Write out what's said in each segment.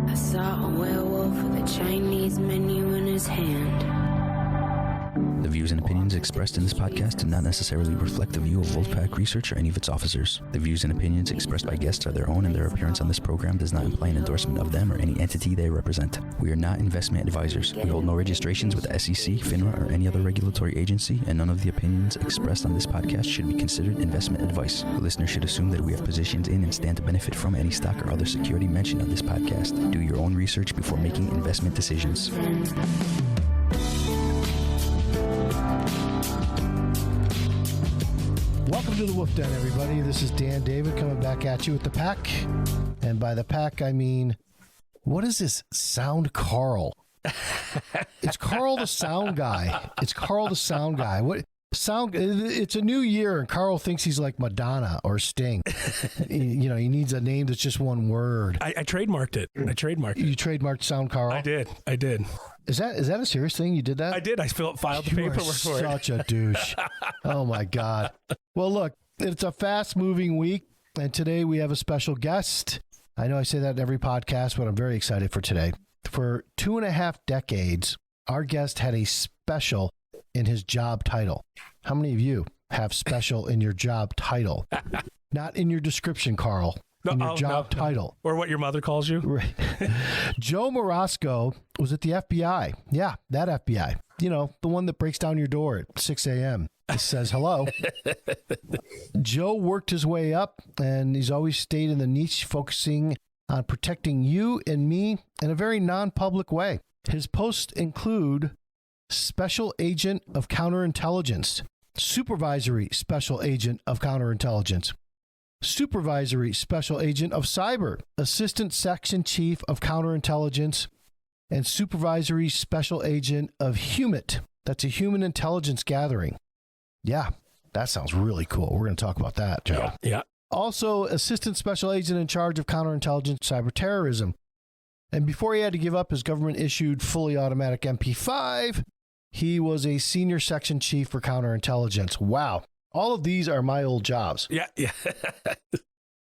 I saw a werewolf with a Chinese menu in his hand. The views and opinions expressed in this podcast do not necessarily reflect the view of Wolfpack Research or any of its officers. The views and opinions expressed by guests are their own, and their appearance on this program does not imply an endorsement of them or any entity they represent. We are not investment advisors. We hold no registrations with the SEC, FINRA, or any other regulatory agency, and none of the opinions expressed on this podcast should be considered investment advice. The listener should assume that we have positions in and stand to benefit from any stock or other security mentioned on this podcast. Do your own research before making investment decisions. Welcome to the Wolf Den, everybody. This is Dan David coming back at you with the pack. And by the pack, I mean, what is this sound Carl? It's Carl the sound guy. It's Carl the sound guy. What sound? It's a new year, and Carl thinks he's like Madonna or Sting. He needs a name that's just one word. I trademarked it. You trademarked sound Carl? I did. Is that a serious thing? You did that? I did. I filed the paperwork for it. Such a douche. Oh, my God. Well, look, it's a fast-moving week, and today we have a special guest. I know I say that in every podcast, but I'm very excited for today. For 2.5 decades, our guest had a special in his job title. How many of you have special in your job title? Not in your description, Carl. In your job title. Or what your mother calls you. Right. Joe Marasco was at the FBI. Yeah, that FBI. You know, the one that breaks down your door at 6 a.m. It says hello. Joe worked his way up, and he's always stayed in the niche, focusing on protecting you and me in a very non-public way. His posts include Special Agent of Counterintelligence, Supervisory Special Agent of Counterintelligence, Supervisory Special Agent of Cyber, Assistant Section Chief of Counterintelligence, and Supervisory Special Agent of HUMINT. That's a human intelligence gathering. Yeah, that sounds really cool. We're going to talk about that, Joe. Yeah. Also, Assistant Special Agent in charge of counterintelligence, cyber-terrorism. And before he had to give up his government-issued fully automatic MP5, he was a Senior Section Chief for Counterintelligence. Wow. All of these are my old jobs. Yeah.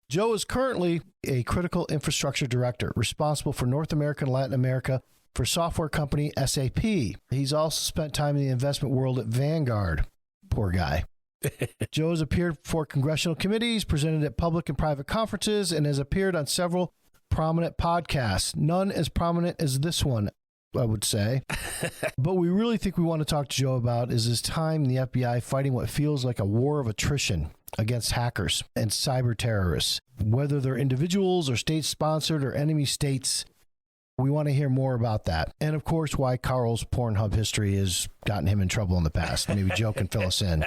Joe is currently a critical infrastructure director responsible for North America and Latin America for software company SAP. He's also spent time in the investment world at Vanguard. Poor guy. Joe has appeared before congressional committees, presented at public and private conferences, and has appeared on several prominent podcasts. None as prominent as this one, I would say. But we really think we want to talk to Joe about is his time in the FBI fighting what feels like a war of attrition against hackers and cyber terrorists. Whether they're individuals or state-sponsored or enemy states, we want to hear more about that. And, of course, why Carl's Pornhub history has gotten him in trouble in the past. Maybe Joe can fill us in.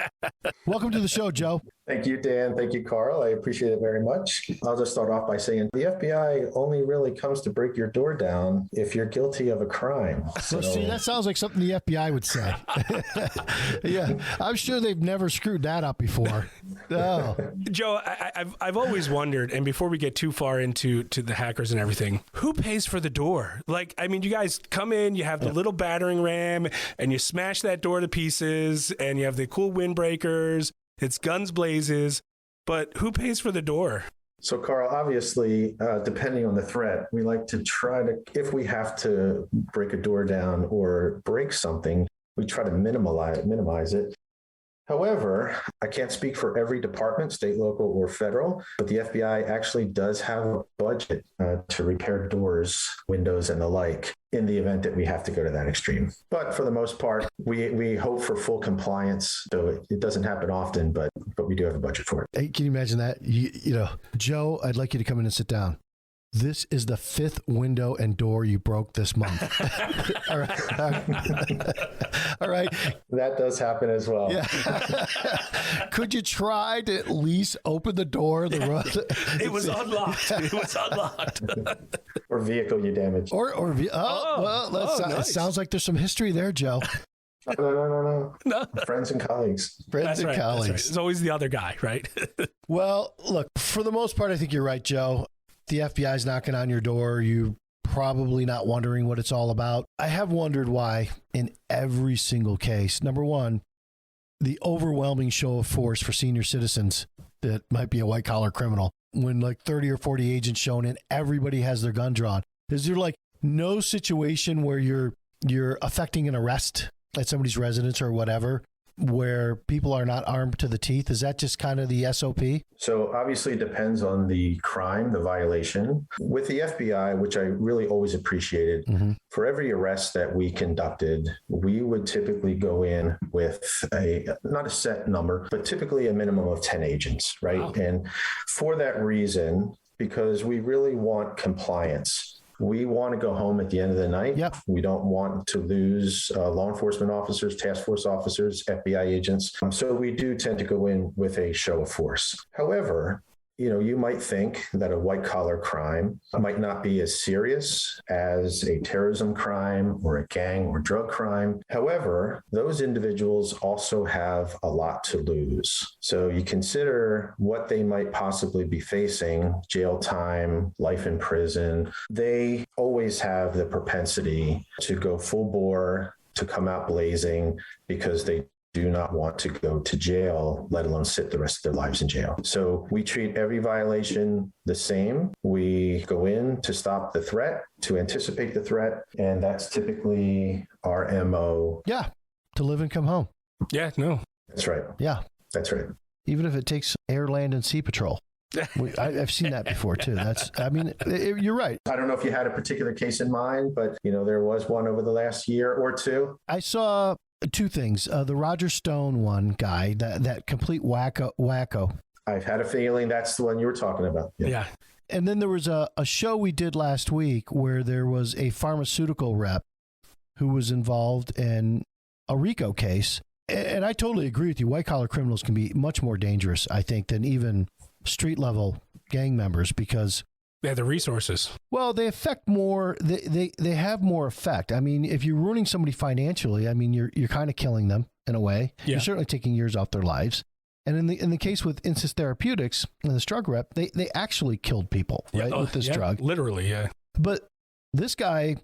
Welcome to the show, Joe. Thank you, Dan. Thank you, Carl. I appreciate it very much. I'll just start off by saying the FBI only really comes to break your door down if you're guilty of a crime. So, see, that sounds like something the FBI would say. Yeah, I'm sure they've never screwed that up before. No. Joe, I've always wondered, and before we get too far into the hackers and everything, who pays for the door? Like, I mean, you guys come in, you have the little battering ram, and you smash that door to pieces, and you have the cool windbreakers. It's guns blazes, but who pays for the door? So, Carl, obviously, depending on the threat, we like to try to, if we have to break a door down or break something, we try to minimize it. However, I can't speak for every department, state, local, or federal, but the FBI actually does have a budget to repair doors, windows, and the like in the event that we have to go to that extreme. But for the most part, we hope for full compliance. So it doesn't happen often, but we do have a budget for it. Hey, can you imagine that? You know, Joe, I'd like you to come in and sit down. This is the 5th window and door you broke this month. All right. All right. That does happen as well. Yeah. Could you try to at least open the door? It was unlocked. Or vehicle you damaged. Nice. It sounds like there's some history there, Joe. No. Friends and colleagues. Colleagues. Right. It's always the other guy, right? Well, look, for the most part, I think you're right, Joe. The FBI's knocking on your door. You're probably not wondering what it's all about. I have wondered why in every single case. Number one, the overwhelming show of force for senior citizens that might be a white-collar criminal. When like 30 or 40 agents shown in, everybody has their gun drawn. Is there like no situation where you're affecting an arrest at somebody's residence or whatever, where people are not armed to the teeth? Is that just kind of the SOP? So obviously it depends on the crime, the violation. With the FBI, which I really always appreciated, for every arrest that we conducted, we would typically go in with not a set number, but typically a minimum of 10 agents, right? Wow. And for that reason, because we really want compliance. We want to go home at the end of the night. Yep. We don't want to lose law enforcement officers, task force officers, FBI agents. So we do tend to go in with a show of force. However, you might think that a white collar crime might not be as serious as a terrorism crime or a gang or drug crime. However, those individuals also have a lot to lose. So you consider what they might possibly be facing: jail time, life in prison. They always have the propensity to go full bore, to come out blazing, because they do not want to go to jail, let alone sit the rest of their lives in jail. So we treat every violation the same. We go in to stop the threat, to anticipate the threat, and that's typically our MO. Yeah, to live and come home. Yeah, no. That's right. Yeah. That's right. Even if it takes air, land, and sea patrol. I've seen that before too. You're right. I don't know if you had a particular case in mind, but there was one over the last year or two. I saw two things. The Roger Stone one guy, that complete wacko. I've had a feeling that's the one you were talking about. Yeah. And then there was a show we did last week where there was a pharmaceutical rep who was involved in a RICO case. And I totally agree with you. White collar criminals can be much more dangerous, I think, than even street level gang members, because they have the resources. Well, they affect more. They have more effect. I mean, if you're ruining somebody financially, I mean, you're kind of killing them in a way. Yeah. You're certainly taking years off their lives. And in the case with Insys Therapeutics and this drug rep, they actually killed people, right, with this drug. Literally, yeah. But this guy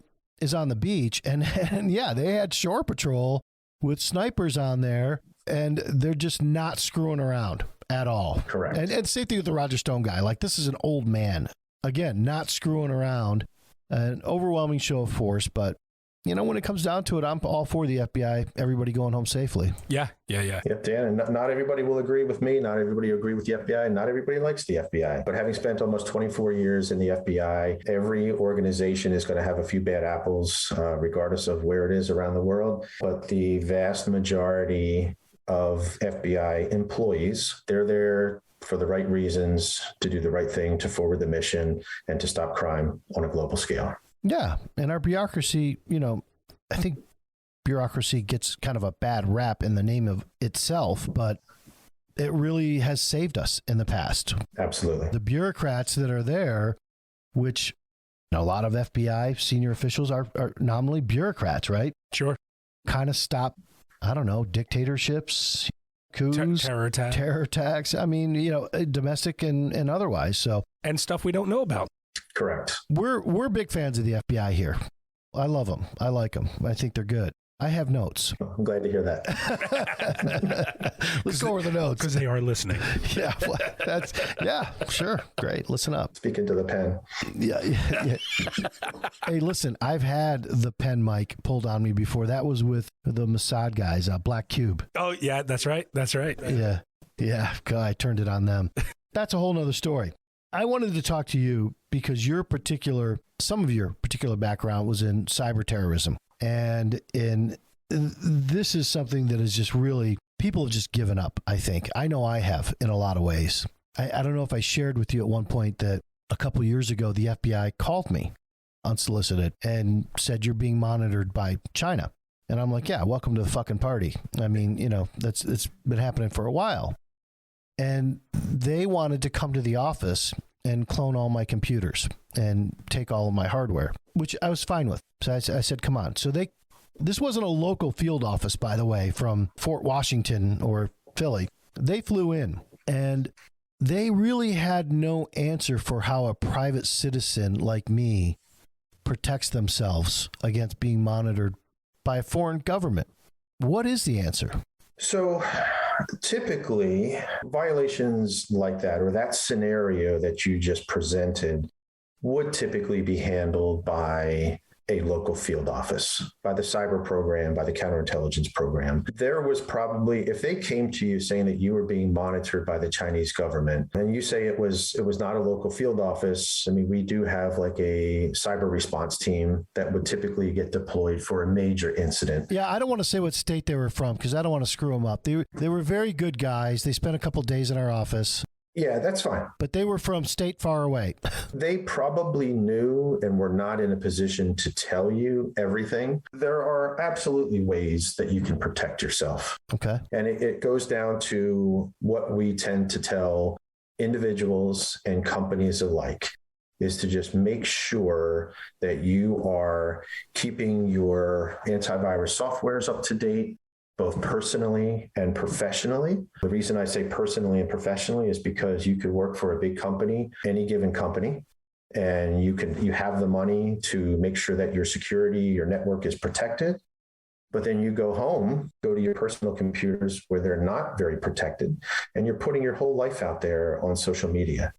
is on the beach, and yeah, they had shore patrol with snipers on there, and they're just not screwing around at all. Correct. And same thing with the Roger Stone guy. Like, this is an old man. Again, not screwing around, an overwhelming show of force. But, when it comes down to it, I'm all for the FBI, everybody going home safely. Yeah. Yep, Dan, and not everybody will agree with me. Not everybody will agree with the FBI. Not everybody likes the FBI. But having spent almost 24 years in the FBI, every organization is going to have a few bad apples, regardless of where it is around the world. But the vast majority of FBI employees, they're there for the right reasons, to do the right thing, to forward the mission, and to stop crime on a global scale. Yeah. And our bureaucracy, I think bureaucracy gets kind of a bad rap in the name of itself, but it really has saved us in the past. Absolutely. The bureaucrats that are there, which a lot of FBI senior officials are nominally bureaucrats, right? Sure. Kind of stop, I don't know, dictatorships, coups, terror attacks. I mean, domestic and otherwise. So, and stuff we don't know about. Correct. We're big fans of the FBI here. I love them. I like them. I think they're good. I have notes. I'm glad to hear that. Let's go over the notes. Because they are listening. Yeah, sure. Great. Listen up. Speaking to the pen. Yeah. Hey, listen, I've had the pen mic pulled on me before. That was with the Mossad guys, Black Cube. Oh, yeah, that's right. Yeah. God, I turned it on them. That's a whole nother story. I wanted to talk to you because some of your particular background was in cyber-terrorism. And this is something that is just really, people have just given up, I think. I know I have in a lot of ways. I don't know if I shared with you at one point that a couple of years ago, the FBI called me unsolicited and said, you're being monitored by China. And I'm like, yeah, welcome to the fucking party. I mean, it's been happening for a while. And they wanted to come to the office and clone all my computers and take all of my hardware, which I was fine with. So I said, come on. So this wasn't a local field office, by the way, from Fort Washington or Philly. They flew in, and they really had no answer for how a private citizen like me protects themselves against being monitored by a foreign government. What is the answer? So typically, violations like that, or that scenario that you just presented, would typically be handled by a local field office, by the cyber program, by the counterintelligence program. There was probably, if they came to you saying that you were being monitored by the Chinese government, and you say it was not a local field office, I mean, we do have like a cyber response team that would typically get deployed for a major incident. Yeah, I don't want to say what state they were from because I don't want to screw them up. They were very good guys. They spent a couple of days in our office. Yeah, that's fine. But they were from state far away. They probably knew and were not in a position to tell you everything. There are absolutely ways that you can protect yourself. Okay. And it goes down to what we tend to tell individuals and companies alike is to just make sure that you are keeping your antivirus softwares up to date, both personally and professionally. The reason I say personally and professionally is because you could work for a big company, any given company, and you have the money to make sure that your security, your network is protected. But then you go home, go to your personal computers where they're not very protected, and you're putting your whole life out there on social media.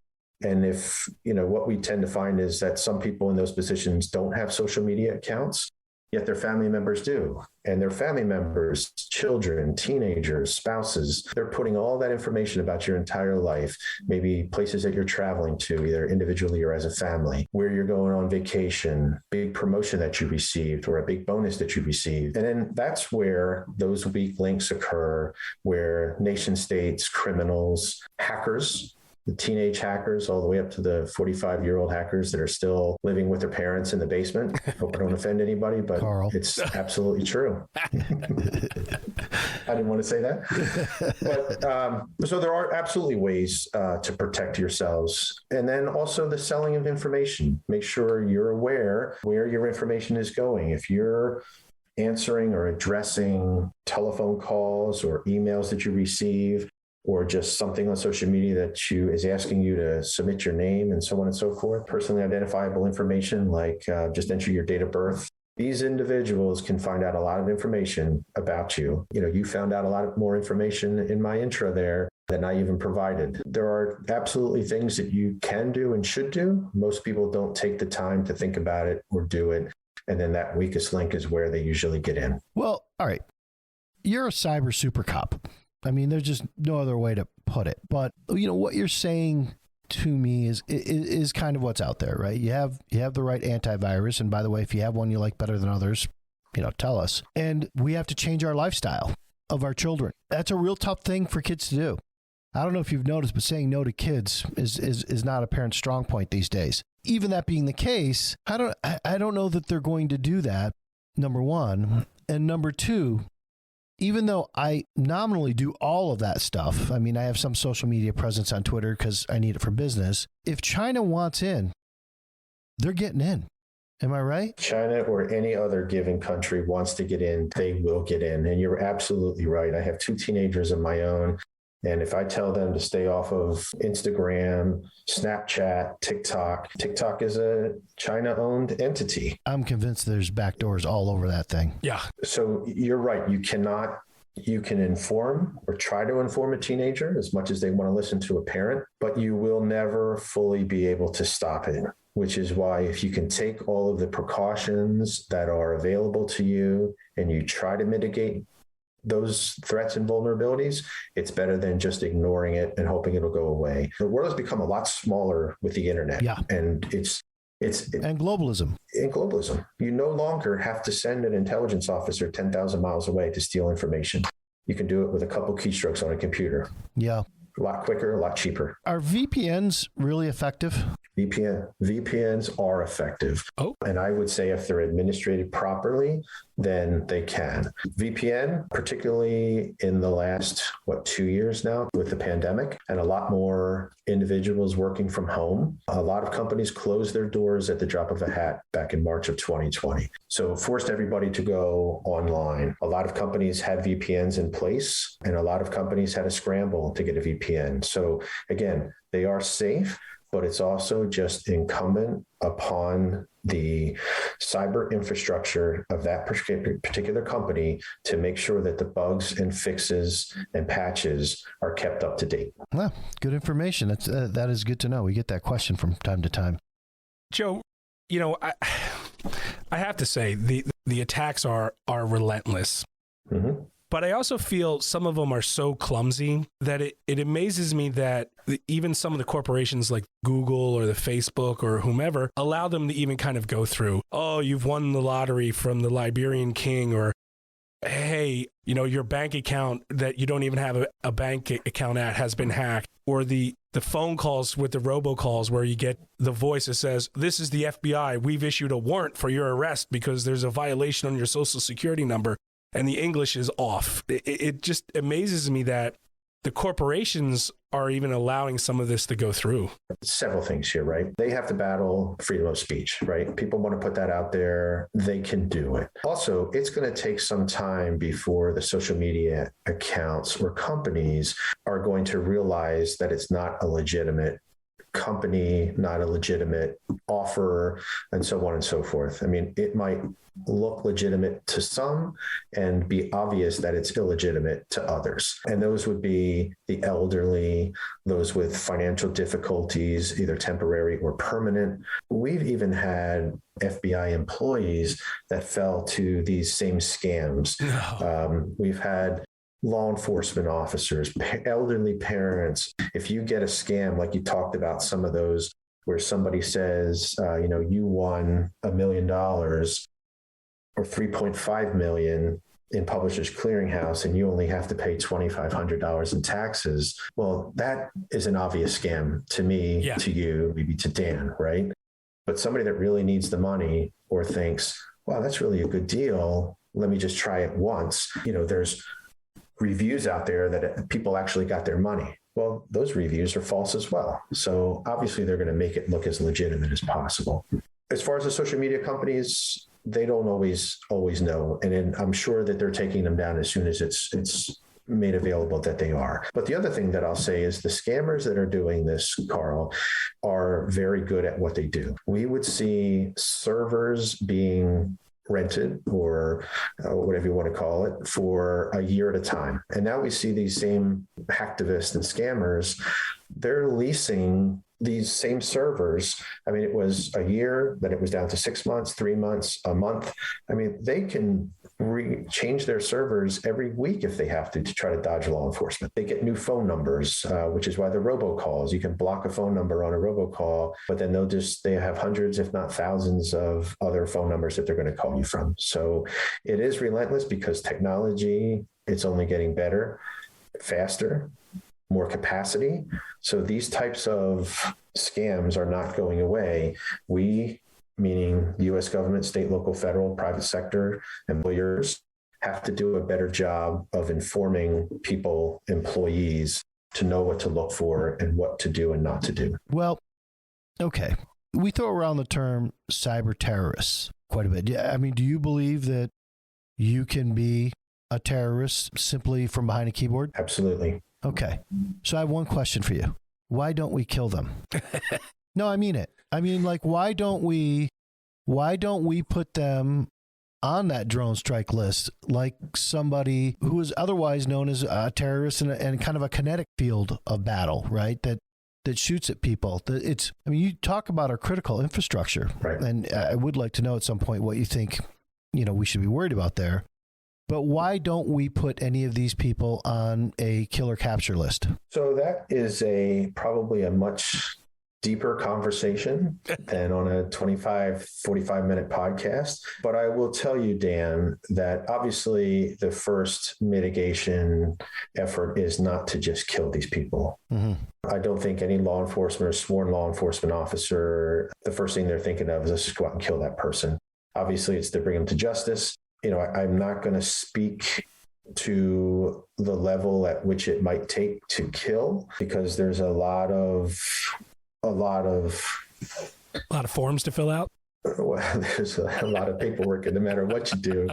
And if, what we tend to find is that some people in those positions don't have social media accounts, yet their family members do. And their family members, children, teenagers, spouses, they're putting all that information about your entire life, maybe places that you're traveling to, either individually or as a family, where you're going on vacation, big promotion that you received, or a big bonus that you received. And then that's where those weak links occur, where nation states, criminals, hackers, the teenage hackers, all the way up to the 45-year-old hackers that are still living with their parents in the basement. Hope I don't offend anybody, but Carl. It's absolutely true. I didn't want to say that. But so there are absolutely ways to protect yourselves. And then also the selling of information. Make sure you're aware where your information is going. If you're answering or addressing telephone calls or emails that you receive, or just something on social media that is asking you to submit your name and so on and so forth, personally identifiable information like just enter your date of birth. These individuals can find out a lot of information about you. You found out a lot more information in my intro there than I even provided. There are absolutely things that you can do and should do. Most people don't take the time to think about it or do it. And then that weakest link is where they usually get in. Well, all right. You're a cyber super cop. I mean, there's just no other way to put it. But, what you're saying to me is kind of what's out there, right? You have the right antivirus. And by the way, if you have one you like better than others, tell us. And we have to change our lifestyle of our children. That's a real tough thing for kids to do. I don't know if you've noticed, but saying no to kids is not a parent's strong point these days. Even that being the case, I don't know that they're going to do that, number one. And number two, even though I nominally do all of that stuff, I mean, I have some social media presence on Twitter because I need it for business. If China wants in, they're getting in. Am I right? China or any other given country wants to get in, they will get in. And you're absolutely right. I have 2 teenagers of my own. And if I tell them to stay off of Instagram, Snapchat, TikTok is a China-owned entity. I'm convinced there's backdoors all over that thing. Yeah. So you're right. You can inform or try to inform a teenager as much as they want to listen to a parent, but you will never fully be able to stop it, which is why if you can take all of the precautions that are available to you and you try to mitigate those threats and vulnerabilities, it's better than just ignoring it and hoping it'll go away. The world has become a lot smaller with the internet. Yeah. And and globalism. In globalism, you no longer have to send an intelligence officer 10,000 miles away to steal information. You can do it with a couple keystrokes on a computer. Yeah. A lot quicker, a lot cheaper. Are VPNs really effective? VPNs are effective. Oh. And I would say if they're administrated properly, then they can. VPN, particularly in the last, 2 years now with the pandemic and a lot more individuals working from home, a lot of companies closed their doors at the drop of a hat back in March of 2020. So forced everybody to go online. A lot of companies had VPNs in place and a lot of companies had a scramble to get a VPN. So again, they are safe, but it's also just incumbent upon the cyber infrastructure of that particular company to make sure that the bugs and fixes and patches are kept up to date. Well, good information. That is good to know. We get that question from time to time. Joe, I have to say the attacks are relentless. Mm-hmm. But I also feel some of them are so clumsy that it amazes me that even some of the corporations like Google or the Facebook or whomever allow them to even kind of go through, oh, you've won the lottery from the Liberian king, or hey, your bank account that you don't even have a bank account at has been hacked, or the phone calls with the robocalls where you get the voice that says, this is the FBI, we've issued a warrant for your arrest because there's a violation on your social security number. And the English is off. It just amazes me that the corporations are even allowing some of this to go through. Several things here, right? They have to battle freedom of speech, right? People want to put that out there. They can do it. Also, it's going to take some time before the social media accounts or companies are going to realize that it's not a legitimate company, not a legitimate offer, and so on and so forth. I mean, it might look legitimate to some and be obvious that it's illegitimate to others. And those would be the elderly, those with financial difficulties, either temporary or permanent. We've even had FBI employees that fell to these same scams. We've had law enforcement officers, elderly parents. If you get a scam, like you talked about some of those, where somebody says, you won $1 million or $3.5 million in Publishers Clearinghouse, and you only have to pay $2,500 in taxes. Well, that is an obvious scam to me, to you, maybe to Dan, right? But somebody that really needs the money or thinks, wow, that's really a good deal. Let me just try it once. There's reviews out there that people actually got their money. Well, those reviews are false as well. So obviously they're going to make it look as legitimate as possible. As far as the social media companies, they don't always know. And then I'm sure that they're taking them down as soon as it's made available that they are. But the other thing that I'll say is the scammers that are doing this, Carl, are very good at what they do. We would see servers being rented or whatever you want to call it for a year at a time. And now we see these same hacktivists and scammers, they're leasing these same servers. I mean, it was a year, then it was down to 6 months, 3 months, a month. I mean, they can change their servers every week if they have to try to dodge law enforcement. They get new phone numbers, which is why the robocalls, you can block a phone number on a robocall, but then they have hundreds, if not thousands of other phone numbers that they're going to call you from. So it is relentless because technology, it's only getting better, faster, more capacity. So these types of scams are not going away. We, meaning U.S. government, state, local, federal, private sector employers, have to do a better job of informing people, employees, to know what to look for and what to do and not to do. Well, okay. We throw around the term cyber-terrorists quite a bit. I mean, do you believe that you can be a terrorist simply from behind a keyboard? Absolutely. Okay. So I have one question for you. Why don't we kill them? No, I mean it. I mean, like, why don't we put them on that drone strike list like somebody who is otherwise known as a terrorist and kind of a kinetic field of battle, right? That shoots at people. You talk about our critical infrastructure, right? And I would like to know at some point what you think, we should be worried about there. But why don't we put any of these people on a killer capture list? So that is probably a much deeper conversation than on a 25, 45-minute podcast. But I will tell you, Dan, that obviously the first mitigation effort is not to just kill these people. Mm-hmm. I don't think any law enforcement or sworn law enforcement officer, the first thing they're thinking of is let's just go out and kill that person. Obviously, it's to bring them to justice. I'm not going to speak to the level at which it might take to kill, because there's a lot of forms to fill out. Well, there's a lot of paperwork no matter what you do.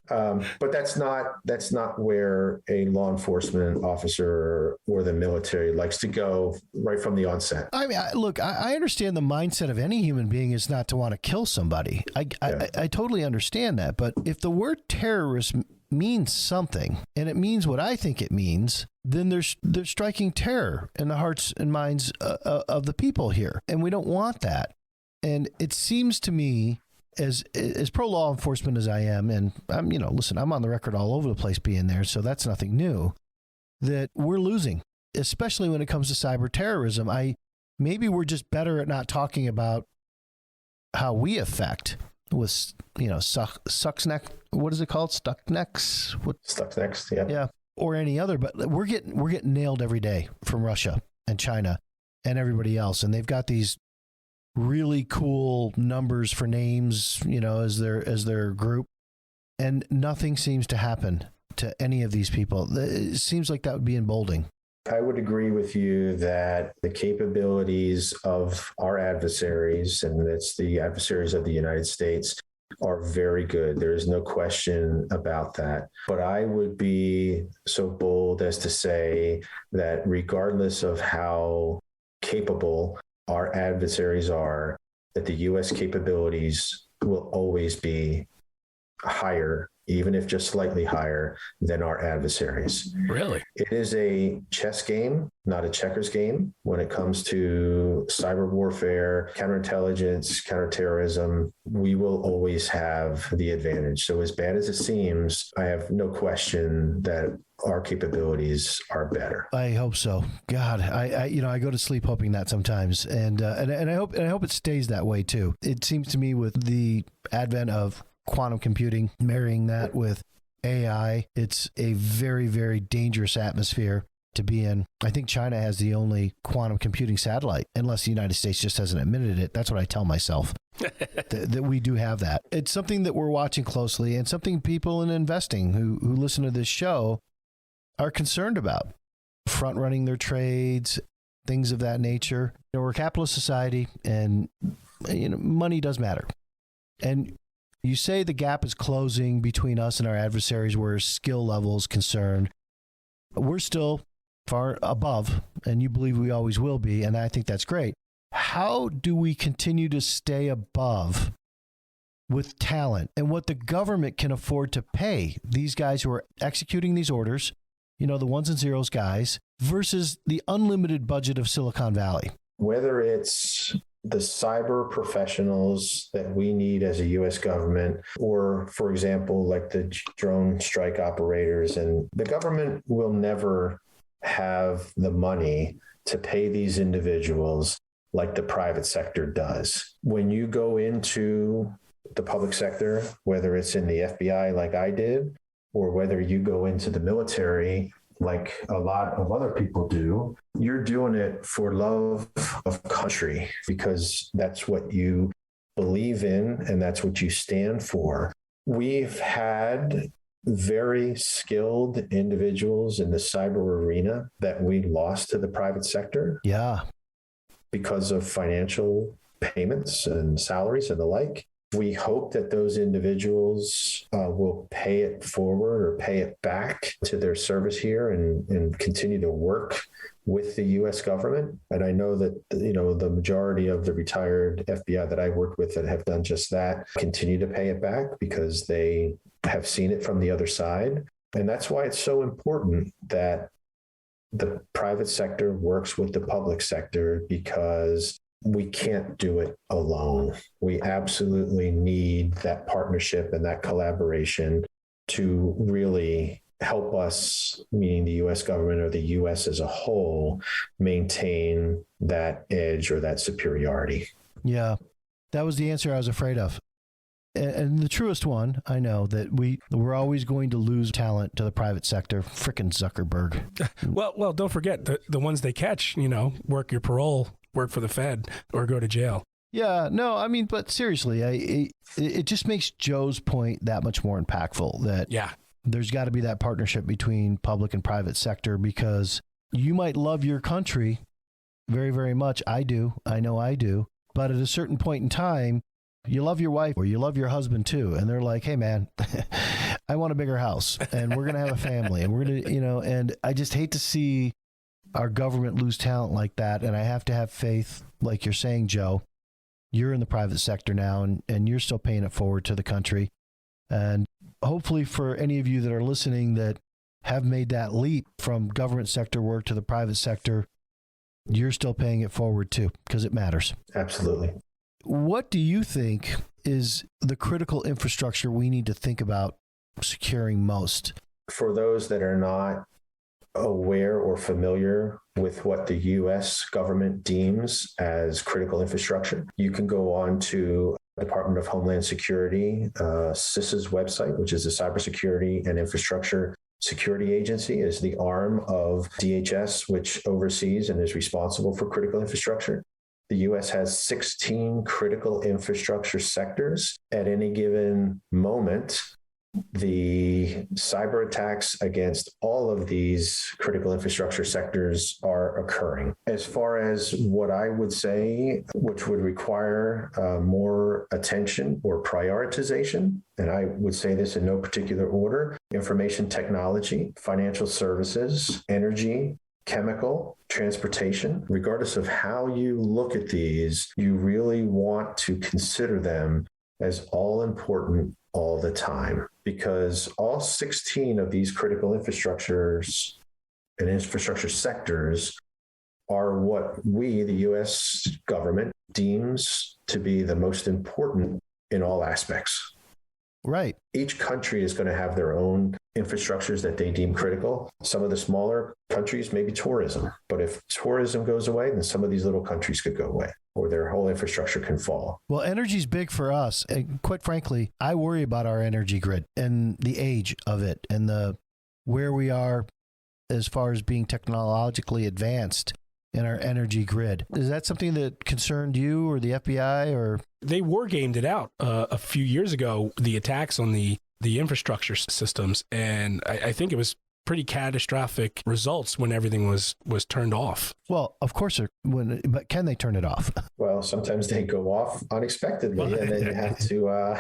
But that's not where a law enforcement officer or the military likes to go right from the onset. I mean, I understand the mindset of any human being is not to want to kill somebody. I totally understand that. But if the word terrorist means something, and it means what I think it means, then they're striking terror in the hearts and minds of the people here. And we don't want that. And it seems to me, as pro law enforcement as I am, and I'm, listen, I'm on the record all over the place being there, so that's nothing new, that we're losing, especially when it comes to cyber terrorism. Maybe we're just better at not talking about how we affect with, Stuxnet. What is it called? Stuxnet? Stuxnet, yeah. Yeah. Or any other, but we're getting nailed every day from Russia and China and everybody else. And they've got these really cool numbers for names, as their group. And nothing seems to happen to any of these people. It seems like that would be emboldening. I would agree with you that the capabilities of our adversaries, and it's the adversaries of the United States, are very good. There is no question about that. But I would be so bold as to say that regardless of how capable our adversaries are, that the U.S. capabilities will always be higher, even if just slightly higher, than our adversaries. Really? It is a chess game, not a checkers game when it comes to cyber warfare, counterintelligence, counterterrorism. We will always have the advantage. So as bad as it seems, I have no question that our capabilities are better. I hope so. God, I go to sleep hoping that sometimes, and I hope it stays that way too. It seems to me with the advent of quantum computing, marrying that with AI, it's a very, very dangerous atmosphere to be in. I think China has the only quantum computing satellite, unless the United States just hasn't admitted it. That's what I tell myself, that we do have that. It's something that we're watching closely, and something people in investing who listen to this show are concerned about. Front running their trades, things of that nature. We're a capitalist society, and money does matter. And you say the gap is closing between us and our adversaries where skill level is concerned. We're still far above, and you believe we always will be, and I think that's great. How do we continue to stay above with talent and what the government can afford to pay these guys who are executing these orders, the ones and zeros guys, versus the unlimited budget of Silicon Valley? Whether it's the cyber professionals that we need as a U.S. government, or, for example, like the drone strike operators, and the government will never have the money to pay these individuals like the private sector does. When you go into the public sector, whether it's in the FBI like I did, or whether you go into the military like a lot of other people do, you're doing it for love of country, because that's what you believe in and that's what you stand for. We've had very skilled individuals in the cyber arena that we lost to the private sector. Yeah. Because of financial payments and salaries and the like. We hope that those individuals will pay it forward or pay it back to their service here and continue to work with the U.S. government. And I know that, the majority of the retired FBI that I worked with that have done just that continue to pay it back because they have seen it from the other side. And that's why it's so important that the private sector works with the public sector, because we can't do it alone. We absolutely need that partnership and that collaboration to really help us, meaning the U.S. government or the U.S. as a whole, maintain that edge or that superiority. Yeah, that was the answer I was afraid of. And the truest one, I know that we're always going to lose talent to the private sector. Frickin' Zuckerberg. Well, don't forget the ones they catch, work your parole, work for the Fed, or go to jail. Yeah, no, I mean, but seriously, it just makes Joe's point that much more impactful, that there's got to be that partnership between public and private sector, because you might love your country very, very much. I do. I know I do. But at a certain point in time, you love your wife or you love your husband too. And they're like, hey, man, I want a bigger house and we're going to have a family and we're going to, and I just hate to see our government lose talent like that. And I have to have faith, like you're saying, Joe, you're in the private sector now and you're still paying it forward to the country. And hopefully for any of you that are listening that have made that leap from government sector work to the private sector, you're still paying it forward too, because it matters. Absolutely. What do you think is the critical infrastructure we need to think about securing most? For those that are not aware or familiar with what the U.S. government deems as critical infrastructure, you can go on to Department of Homeland Security, CISA's website, which is the Cybersecurity and Infrastructure Security Agency, is the arm of DHS, which oversees and is responsible for critical infrastructure. The U.S. has 16 critical infrastructure sectors. At any given moment, the cyber attacks against all of these critical infrastructure sectors are occurring. As far as what I would say, which would require more attention or prioritization, and I would say this in no particular order: information technology, financial services, energy, chemical, transportation. Regardless of how you look at these, you really want to consider them as all important all the time, because all 16 of these critical infrastructures and infrastructure sectors are what we, the U.S. government, deems to be the most important in all aspects. Right. Each country is going to have their own infrastructures that they deem critical. Some of the smaller countries, maybe tourism. But if tourism goes away, then some of these little countries could go away, or their whole infrastructure can fall. Well, energy's big for us. And quite frankly, I worry about our energy grid and the age of it and where we are as far as being technologically advanced in our energy grid. Is that something that concerned you or the FBI? Or they war gamed it out a few years ago, the attacks on the infrastructure systems, and I think it was pretty catastrophic results when everything was turned off. Well, of course, but can they turn it off? Well, sometimes they go off unexpectedly, and then you have to,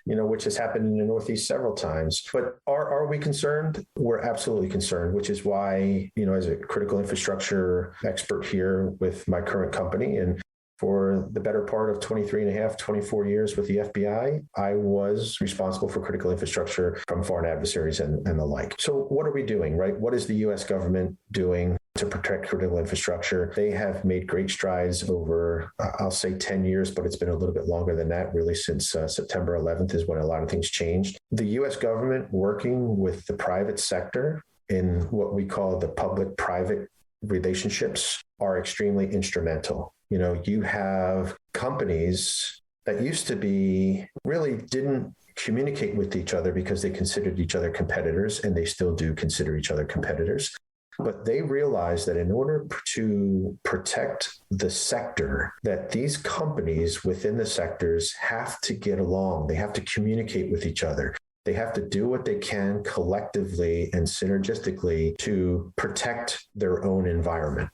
which has happened in the Northeast several times. But are we concerned? We're absolutely concerned, which is why, as a critical infrastructure expert here with my current company, and for the better part of 24 years with the FBI, I was responsible for critical infrastructure from foreign adversaries and the like. So what are we doing, right? What is the U.S. government doing to protect critical infrastructure? They have made great strides over, I'll say 10 years, but it's been a little bit longer than that, really, since September 11th is when a lot of things changed. The U.S. government working with the private sector in what we call the public-private relationships are extremely instrumental. You have companies that used to be really didn't communicate with each other because they considered each other competitors, and they still do consider each other competitors. But they realized that in order to protect the sector, that these companies within the sectors have to get along. They have to communicate with each other. They have to do what they can collectively and synergistically to protect their own environment.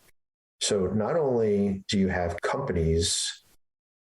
So not only do you have companies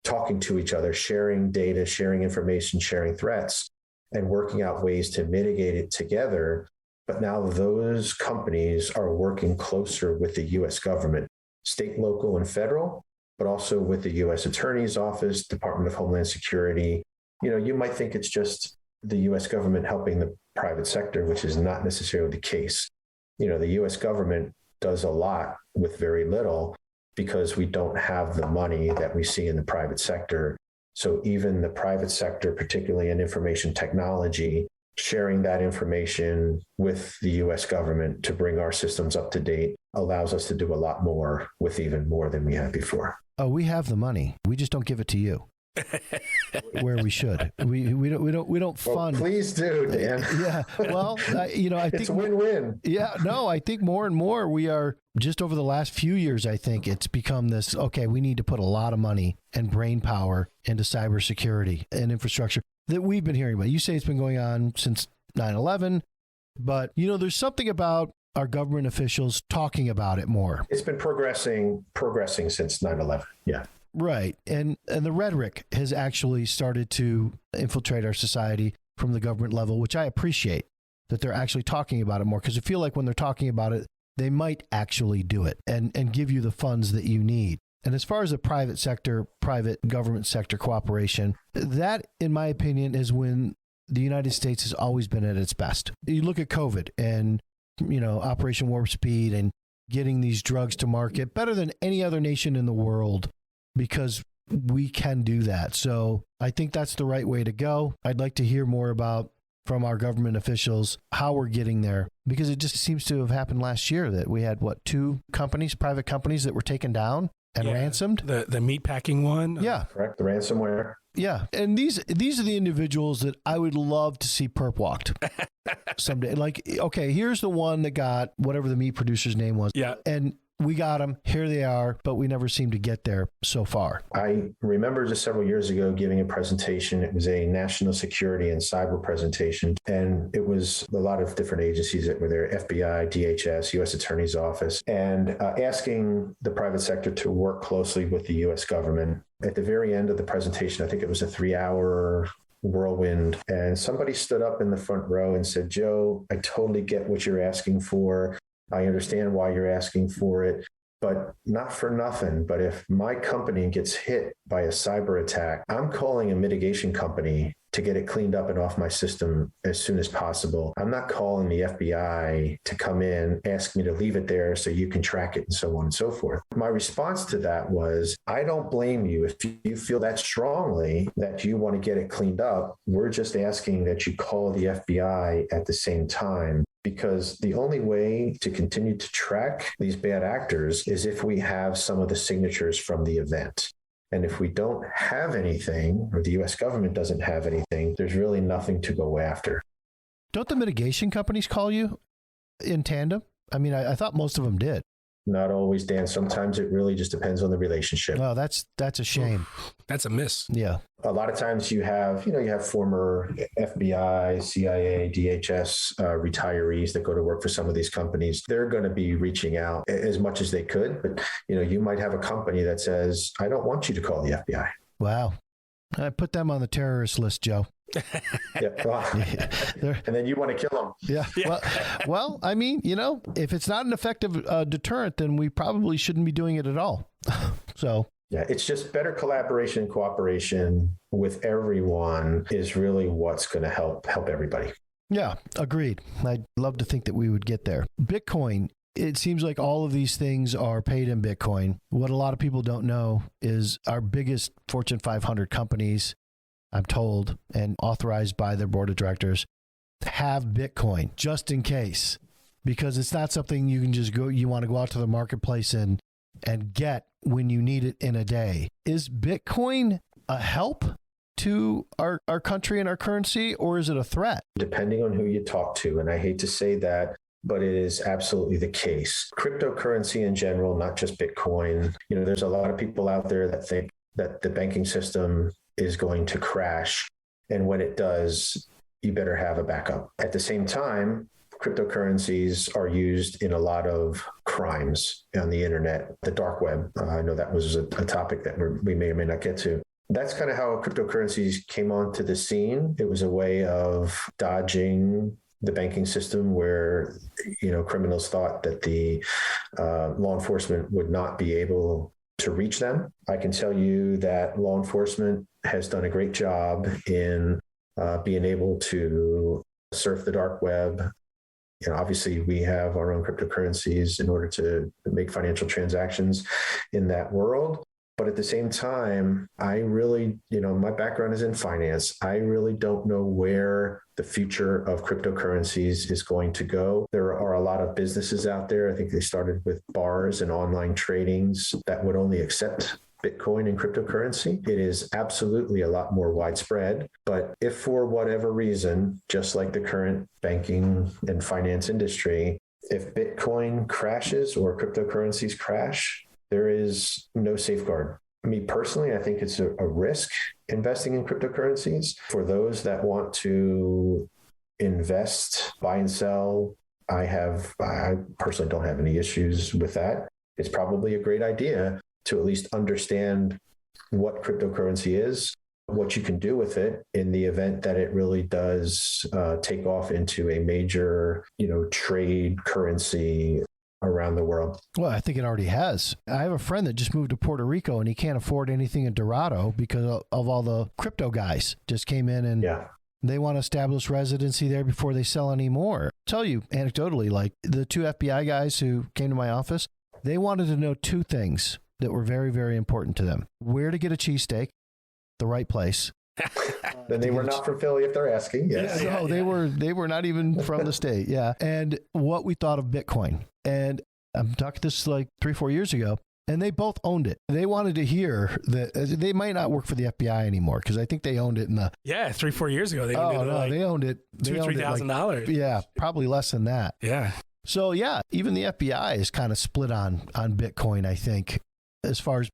talking to each other, sharing data, sharing information, sharing threats, and working out ways to mitigate it together, but now those companies are working closer with the U.S. government, state, local, and federal, but also with the U.S. Attorney's Office, Department of Homeland Security. You might think it's just the U.S. government helping the private sector, which is not necessarily the case. The U.S. government does a lot with very little because we don't have the money that we see in the private sector. So even the private sector, particularly in information technology, sharing that information with the U.S. government to bring our systems up to date allows us to do a lot more with even more than we had before. Oh, we have the money. We just don't give it to you. Where we should. We don't fund. Well, please do, Dan. Yeah. Well, I think it's a win-win. Yeah. No, I think more and more we are, just over the last few years, I think it's become this, okay, we need to put a lot of money and brain power into cybersecurity and infrastructure that we've been hearing about. You say it's been going on since 9/11, but there's something about our government officials talking about it more. It's been progressing since 9/11. Yeah. Right. And the rhetoric has actually started to infiltrate our society from the government level, which I appreciate that they're actually talking about it more, because I feel like when they're talking about it, they might actually do it and give you the funds that you need. And as far as the private sector, private government sector cooperation, that, in my opinion, is when the United States has always been at its best. You look at COVID and, Operation Warp Speed and getting these drugs to market better than any other nation in the world, because we can do that. So I think that's the right way to go. I'd like to hear more about from our government officials how we're getting there, because it just seems to have happened last year that we had, two companies, private companies that were taken down and ransomed. The meatpacking one? Yeah. Correct. The ransomware. Yeah. And these are the individuals that I would love to see perp walked someday. Like, okay, here's the one that got whatever the meat producer's name was. Yeah. And we got them. Here they are, but we never seem to get there so far. I remember just several years ago giving a presentation. It was a national security and cyber presentation, and it was a lot of different agencies that were there, FBI, DHS, U.S. Attorney's Office, and asking the private sector to work closely with the U.S. government. At the very end of the presentation, I think it was a 3-hour whirlwind, and somebody stood up in the front row and said, "Joe, I totally get what you're asking for. I understand why you're asking for it, but not for nothing. But if my company gets hit by a cyber attack, I'm calling a mitigation company to get it cleaned up and off my system as soon as possible. I'm not calling the FBI to come in, ask me to leave it there so you can track it and so on and so forth." My response to that was, I don't blame you if you feel that strongly that you want to get it cleaned up. We're just asking that you call the FBI at the same time. Because the only way to continue to track these bad actors is if we have some of the signatures from the event. And if we don't have anything, or the U.S. government doesn't have anything, there's really nothing to go after. Don't the mitigation companies call you in tandem? I mean, I thought most of them did. Not always, Dan. Sometimes it really just depends on the relationship. Oh, that's a shame. That's a miss. Yeah. A lot of times you have former FBI, CIA, DHS retirees that go to work for some of these companies. They're going to be reaching out as much as they could. But, you might have a company that says, I don't want you to call the FBI. Wow. I put them on the terrorist list, Joe. Yeah, well, and then you want to kill them. Yeah. Well, I mean, if it's not an effective deterrent, then we probably shouldn't be doing it at all. So. Yeah, it's just better collaboration and cooperation with everyone is really what's going to help everybody. Yeah, agreed. I'd love to think that we would get there. Bitcoin. It seems like all of these things are paid in Bitcoin. What a lot of people don't know is our biggest Fortune 500 companies, I'm told, and authorized by their board of directors, have Bitcoin just in case, because it's not something you can just you want to go out to the marketplace and get when you need it in a day. Is Bitcoin a help to our country and our currency, or is it a threat? Depending on who you talk to, and I hate to say that, but it is absolutely the case. Cryptocurrency in general, not just Bitcoin. There's a lot of people out there that think that the banking system is going to crash. And when it does, you better have a backup. At the same time, cryptocurrencies are used in a lot of crimes on the internet, the dark web. I know that was a topic that we may or may not get to. That's kind of how cryptocurrencies came onto the scene. It was a way of dodging the banking system where, criminals thought that the law enforcement would not be able to reach them. I can tell you that law enforcement has done a great job in being able to surf the dark web. Obviously, we have our own cryptocurrencies in order to make financial transactions in that world. But at the same time, I really, my background is in finance. I really don't know where the future of cryptocurrencies is going to go. There are a lot of businesses out there. I think they started with bars and online tradings that would only accept Bitcoin and cryptocurrency. It is absolutely a lot more widespread. But if for whatever reason, just like the current banking and finance industry, if Bitcoin crashes or cryptocurrencies crash, there is no safeguard. Me personally, I think it's a risk investing in cryptocurrencies. For those that want to invest, buy and sell, I personally don't have any issues with that. It's probably a great idea to at least understand what cryptocurrency is, what you can do with it in the event that it really does take off into a major, trade currency around the world. Well, I think it already has. I have a friend that just moved to Puerto Rico and he can't afford anything in Dorado because of all the crypto guys just came in and they want to establish residency there before they sell any more. I'll tell you anecdotally, like the two FBI guys who came to my office, they wanted to know two things. that were very, very important to them. Where to get a cheesesteak, the right place. Then they were not from Philly if they're asking. Yes. No, they were not even from the state. Yeah. And what we thought of Bitcoin. And I'm talking this like 3-4 years ago. And they both owned it. They wanted to hear that they might not work for the FBI anymore because I think they owned it in the 3-4 years ago. They owned it. $2,000-$3,000. Yeah, probably less than that. Yeah. So yeah, even the FBI is kind of split on Bitcoin, I think, as far as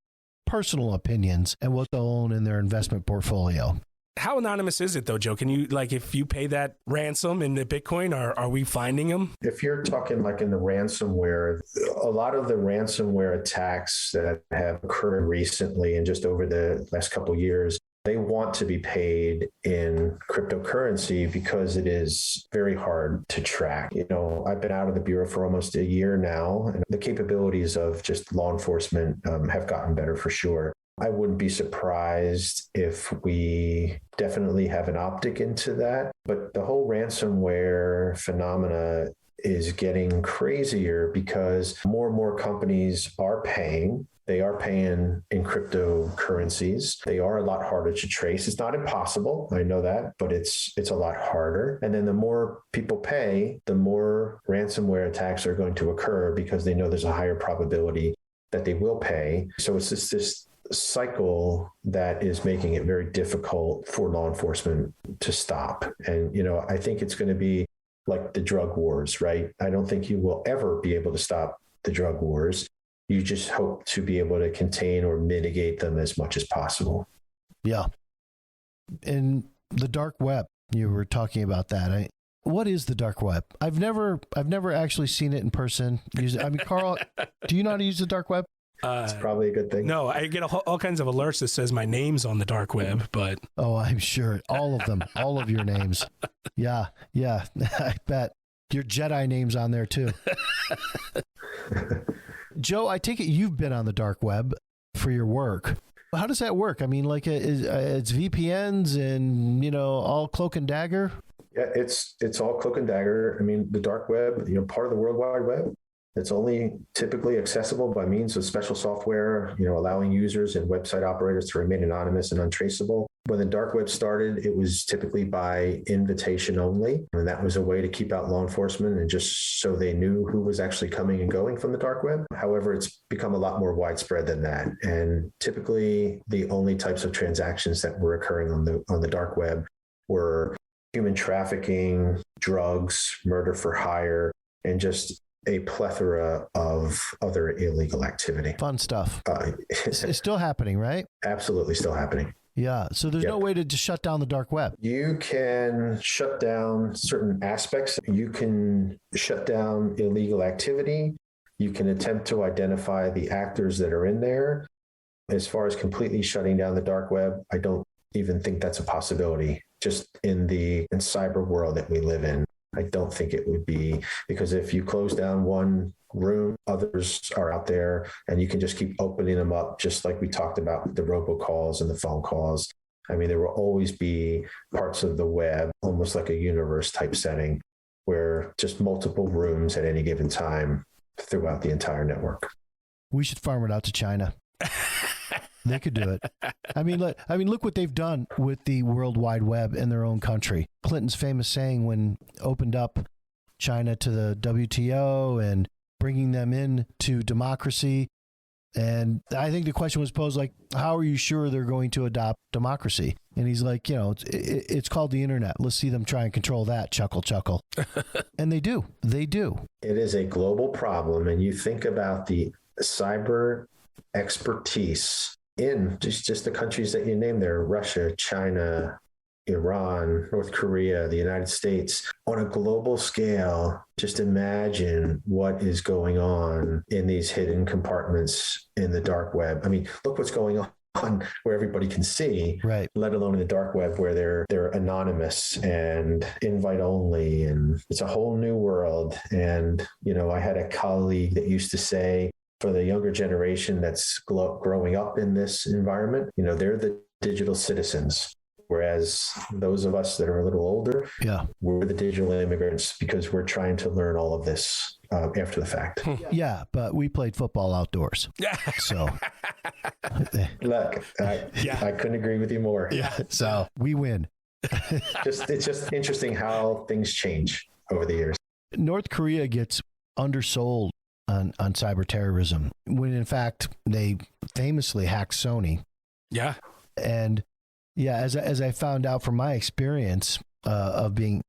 personal opinions and what they'll own in their investment portfolio. How anonymous is it though, Joe? Can you, like, if you pay that ransom in the Bitcoin, are we finding them? If you're talking like in the ransomware, a lot of the ransomware attacks that have occurred recently and just over the last couple of years, they want to be paid in cryptocurrency because it is very hard to track. You know, I've been out of the Bureau for almost a year now, and the capabilities of just law enforcement have gotten better for sure. I wouldn't be surprised if we definitely have an optic into that. But the whole ransomware phenomena is getting crazier because more and more companies are paying. They are paying in cryptocurrencies. They are a lot harder to trace. It's not impossible. I know that, but it's a lot harder. And then the more people pay, the more ransomware attacks are going to occur because they know there's a higher probability that they will pay. So it's just this cycle that is making it very difficult for law enforcement to stop. And, you know, I think it's going to be like the drug wars, right? I don't think you will ever be able to stop the drug wars. You just hope to be able to contain or mitigate them as much as possible. Yeah. And the dark web, you were talking about that. What is the dark web? I've never actually seen it in person. I mean, Carl, do you know how to use the dark web? It's probably a good thing. No, I get all kinds of alerts that says my name's on the dark web, but... Oh, I'm sure. All of them. All of your names. Yeah. I bet. Your Jedi name's on there, too. Joe, I take it you've been on the dark web for your work. How does that work? I mean, like it's VPNs and, you know, all cloak and dagger? Yeah, it's all cloak and dagger. I mean, the dark web, you know, part of the World Wide Web. It's only typically accessible by means of special software, you know, allowing users and website operators to remain anonymous and untraceable. When the dark web started, it was typically by invitation only. And that was a way to keep out law enforcement and just so they knew who was actually coming and going from the dark web. However, it's become a lot more widespread than that. And typically the only types of transactions that were occurring on the dark web were human trafficking, drugs, murder for hire, and just a plethora of other illegal activity. Fun stuff. It's still happening, right? Absolutely still happening. Yeah. So there's no way to just shut down the dark web. You can shut down certain aspects. You can shut down illegal activity. You can attempt to identify the actors that are in there. As far as completely shutting down the dark web, I don't even think that's a possibility just in cyber world that we live in. I don't think it would be, because if you close down one room, others are out there and you can just keep opening them up, just like we talked about with the robocalls and the phone calls. I mean, there will always be parts of the web, almost like a universe type setting, where just multiple rooms at any given time throughout the entire network. We should farm it out to China. They could do it. I mean, look what they've done with the World Wide Web in their own country. Clinton's famous saying when opened up China to the WTO and bringing them into democracy. And I think the question was posed like, how are you sure they're going to adopt democracy? And he's like, you know, it's called the internet. Let's see them try and control that. Chuckle, chuckle. And they do. They do. It is a global problem. And you think about the cyber expertise in just the countries that you named there, Russia, China, Iran, North Korea, the United States, on a global scale. Just imagine what is going on in these hidden compartments in the dark web. I mean, look what's going on where everybody can see, right? Let alone in the dark web where they're anonymous and invite only. And it's a whole new world. And, you know, I had a colleague that used to say, for the younger generation that's growing up in this environment, you know, they're the digital citizens. Whereas those of us that are a little older, we're the digital immigrants because we're trying to learn all of this after the fact. Yeah, but we played football outdoors. So, look, I couldn't agree with you more. Yeah, so we win. It's just interesting how things change over the years. North Korea gets undersold on cyber-terrorism when, in fact, they famously hacked Sony. Yeah. And as I found out from my experience of being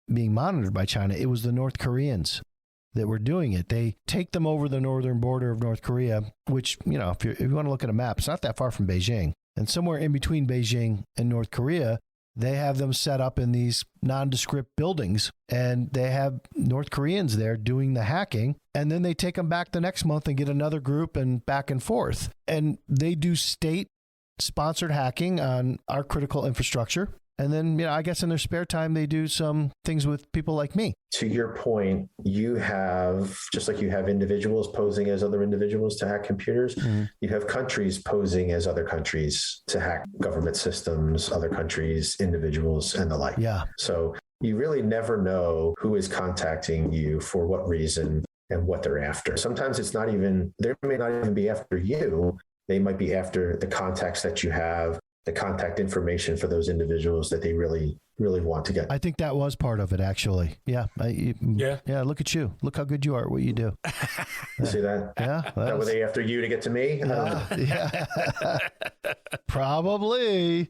monitored by China, it was the North Koreans that were doing it. They take them over the northern border of North Korea, which, if you want to look at a map, it's not that far from Beijing. And somewhere in between Beijing and North Korea, they have them set up in these nondescript buildings, and they have North Koreans there doing the hacking. And then they take them back the next month and get another group and back and forth. And they do state-sponsored hacking on our critical infrastructure. And then, I guess in their spare time, they do some things with people like me. To your point, you have, just like you have individuals posing as other individuals to hack computers, you have countries posing as other countries to hack government systems, other countries, individuals, and the like. Yeah. So you really never know who is contacting you for what reason and what they're after. Sometimes they may not even be after you. They might be after the contacts that you have, the contact information for those individuals that they really, really want to get. I think that was part of it, actually. Yeah. Yeah. Look at you. Look how good you are at what you do. See that? Yeah. Were they after you to get to me? Yeah. Probably.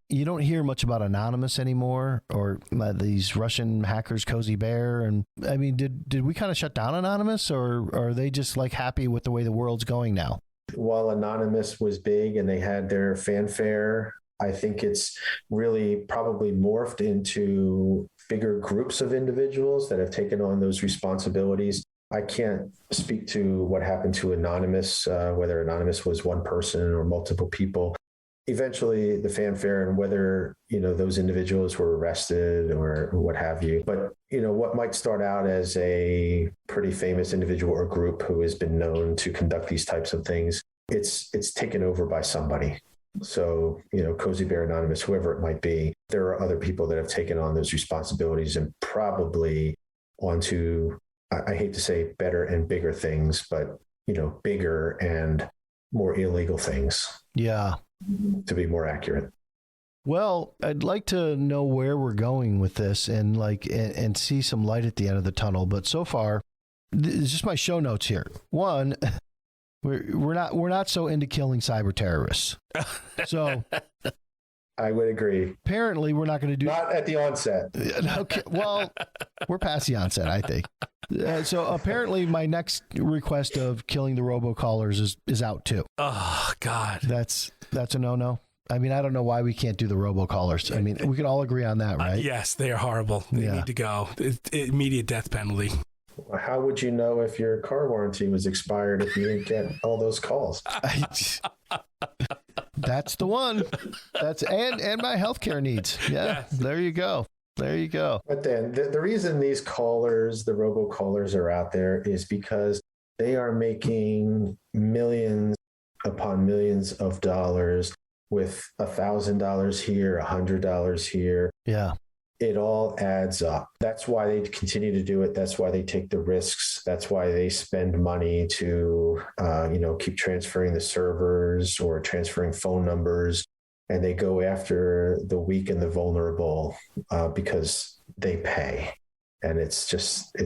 You don't hear much about Anonymous anymore, or these Russian hackers, Cozy Bear. And I mean, did we kind of shut down Anonymous, or are they just like happy with the way the world's going now? While Anonymous was big and they had their fanfare, I think it's really probably morphed into bigger groups of individuals that have taken on those responsibilities. I can't speak to what happened to Anonymous, whether Anonymous was one person or multiple people. Eventually, the fanfare and whether, those individuals were arrested or what have you. But, what might start out as a pretty famous individual or group who has been known to conduct these types of things, it's taken over by somebody. So, Cozy Bear Anonymous, whoever it might be, there are other people that have taken on those responsibilities and probably onto, I hate to say better and bigger things, but, bigger and more illegal things. Yeah. To be more accurate. Well, I'd like to know where we're going with this and see some light at the end of the tunnel. But so far, it's just my show notes here. One, we're not so into killing cyber terrorists. So I would agree. Apparently, we're not going to do not at the onset. Okay, well, we're past the onset, I think. So apparently, my next request of killing the robocallers is out too. Oh God, that's a no-no. I mean, I don't know why we can't do the robocallers. I mean, we can all agree on that, right? Yes, they are horrible. They need to go. Immediate death penalty. How would you know if your car warranty was expired if you didn't get all those calls? That's the one. And my healthcare needs. Yeah, there you go. There you go. But then the reason these callers, the robocallers, are out there is because they are making millions upon millions of dollars with $1,000 here, $100 here. Yeah. It all adds up. That's why they continue to do it. That's why they take the risks. That's why they spend money to, keep transferring the servers or transferring phone numbers. And they go after the weak and the vulnerable because they pay. And it's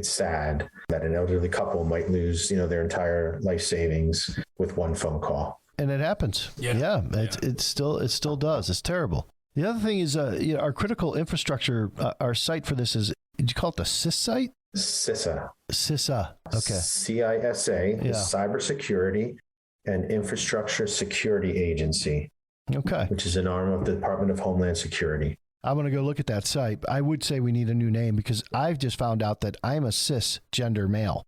sad that an elderly couple might lose, their entire life savings with one phone call. And it happens. Yeah. It still does. It's terrible. The other thing is our critical infrastructure, our site for this is, did you call it the CIS site? CISA. CISA. Okay. CISA, the Cybersecurity and Infrastructure Security Agency. Okay. Which is an arm of the Department of Homeland Security. I'm going to go look at that site. I would say we need a new name because I've just found out that I'm a cisgender male.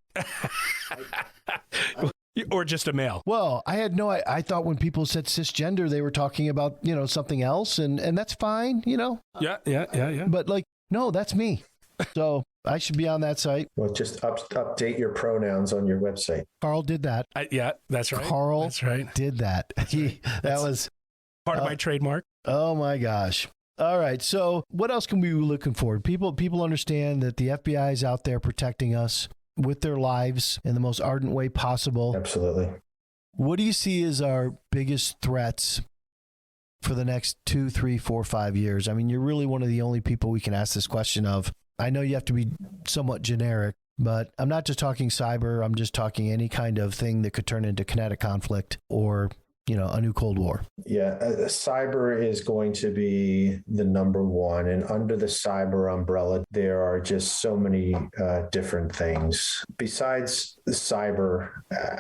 Or just a male. Well, I thought when people said cisgender, they were talking about, something else, and that's fine, Yeah. But no, that's me. So I should be on that site. Well, just update your pronouns on your website. Carl did that. Yeah, that's right. Carl that's right. did that. Part of my trademark. Oh my gosh. All right. So what else can we be looking for? People understand that the FBI is out there protecting us with their lives in the most ardent way possible. Absolutely. What do you see as our biggest threats for the next 2, 3, 4, 5 years? I mean, you're really one of the only people we can ask this question of. I know you have to be somewhat generic, but I'm not just talking cyber. I'm just talking any kind of thing that could turn into kinetic conflict or, a new Cold War. Yeah, cyber is going to be the number one. And under the cyber umbrella, there are just so many different things. Besides the cyber,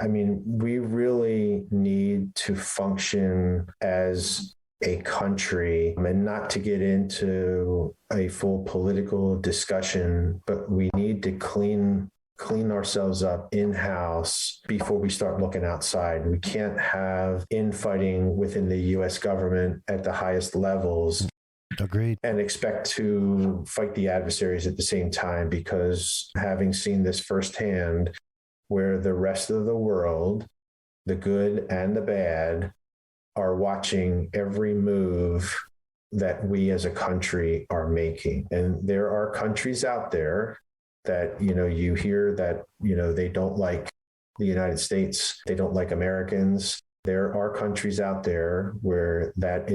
I mean, we really need to function as a country, and not to get into a full political discussion, but we need to clean ourselves up in-house before we start looking outside. We can't have infighting within the U.S. government at the highest levels. Agreed. And expect to fight the adversaries at the same time, because having seen this firsthand, where the rest of the world, the good and the bad, are watching every move that we as a country are making. And there are countries out there that, you hear that, they don't like the United States. They don't like Americans. There are countries out there where that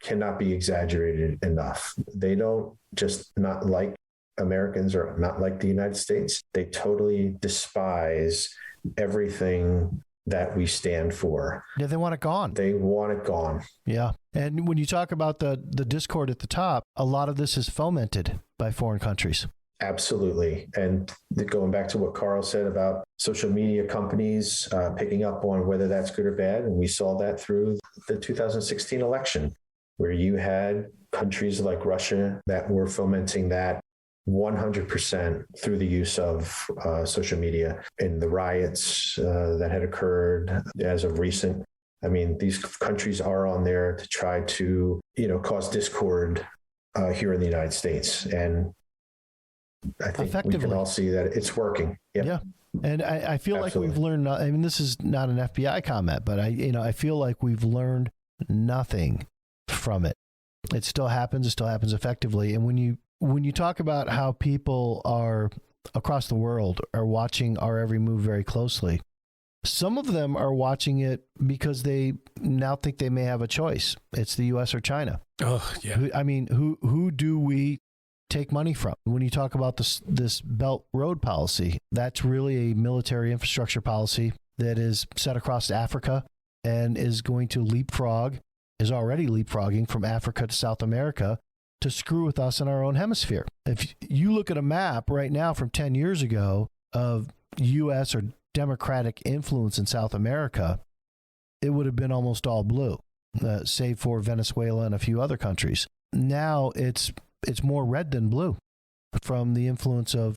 cannot be exaggerated enough. They don't just not like Americans or not like the United States. They totally despise everything that we stand for. Yeah, they want it gone. They want it gone. Yeah. And when you talk about the discord at the top, a lot of this is fomented by foreign countries. Absolutely. And going back to what Carl said about social media companies picking up on whether that's good or bad. And we saw that through the 2016 election, where you had countries like Russia that were fomenting that 100% through the use of social media and the riots that had occurred as of recent. I mean, these countries are on there to try to, cause discord here in the United States. And I think we can all see that it's working. Yep. Yeah. And I feel like we've learned, I mean, this is not an FBI comment, but I feel like we've learned nothing from it. It still happens. It still happens effectively. And when you talk about how people are across the world are watching our every move very closely, some of them are watching it because they now think they may have a choice. It's the U.S. or China. Oh, yeah. I mean, who do we take money from? When you talk about this Belt Road policy, that's really a military infrastructure policy that is set across Africa and is going to is already leapfrogging from Africa to South America to screw with us in our own hemisphere. If you look at a map right now from 10 years ago of U.S. or Democratic influence in South America, it would have been almost all blue, save for Venezuela and a few other countries. Now it's more red than blue from the influence of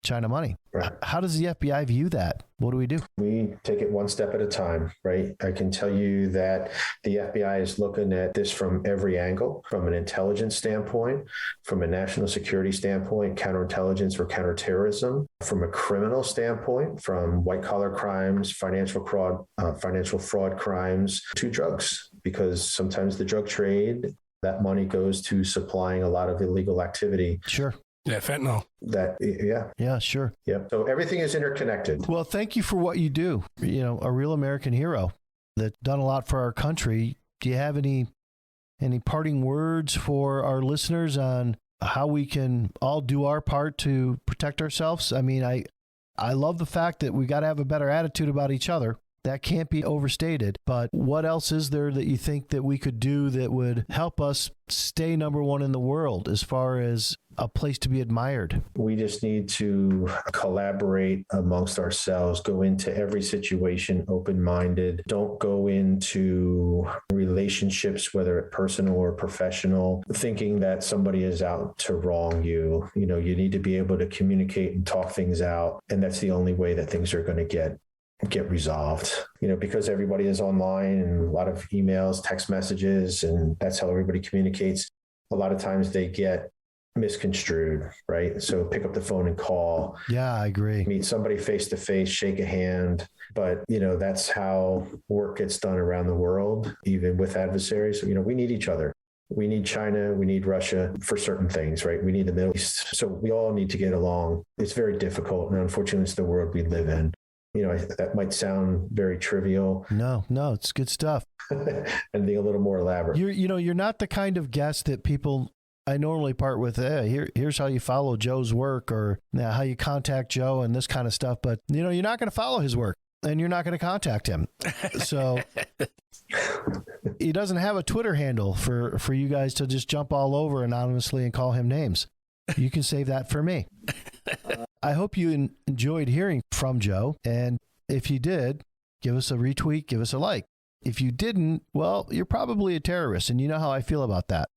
China money. Right. How does the FBI view that? What do we do? We take it one step at a time, right? I can tell you that the FBI is looking at this from every angle, from an intelligence standpoint, from a national security standpoint, counterintelligence or counterterrorism, from a criminal standpoint, from white collar crimes, financial fraud crimes, to drugs, because sometimes the drug trade, that money goes to supplying a lot of illegal activity. Sure. Yeah, fentanyl. Yeah, sure. Yep. So everything is interconnected. Well, thank you for what you do. A real American hero that's done a lot for our country. Do you have any parting words for our listeners on how we can all do our part to protect ourselves? I mean, I love the fact that we got to have a better attitude about each other. That can't be overstated. But what else is there that you think that we could do that would help us stay number one in the world as far as a place to be admired? We just need to collaborate amongst ourselves, go into every situation open-minded. Don't go into relationships, whether it's personal or professional, thinking that somebody is out to wrong you. You need to be able to communicate and talk things out. And that's the only way that things are going to get resolved, because everybody is online and a lot of emails, text messages, and that's how everybody communicates. A lot of times they get misconstrued, right? So pick up the phone and call. Yeah, I agree. Meet somebody face to face, shake a hand. But, that's how work gets done around the world, even with adversaries. We need each other. We need China. We need Russia for certain things, right? We need the Middle East. So we all need to get along. It's very difficult. And unfortunately, it's the world we live in. That might sound very trivial. No, it's good stuff. And being a little more elaborate. You're not the kind of guest that people I normally part with, here's how you follow Joe's work, or how you contact Joe and this kind of stuff. But, you're not going to follow his work and you're not going to contact him. So he doesn't have a Twitter handle for you guys to just jump all over anonymously and call him names. You can save that for me. I hope you enjoyed hearing from Joe. And if you did, give us a retweet, give us a like. If you didn't, well, you're probably a terrorist, and you know how I feel about that.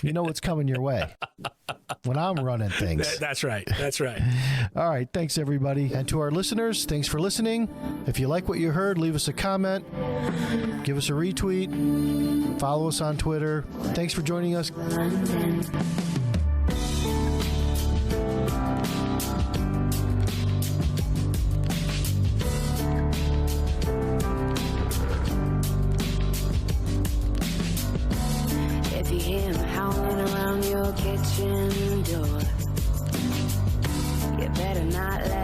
You know what's coming your way when I'm running things. That's right. That's right. All right. Thanks, everybody. And to our listeners, thanks for listening. If you like what you heard, leave us a comment, give us a retweet, follow us on Twitter. Thanks for joining us. Kitchen door. You better not let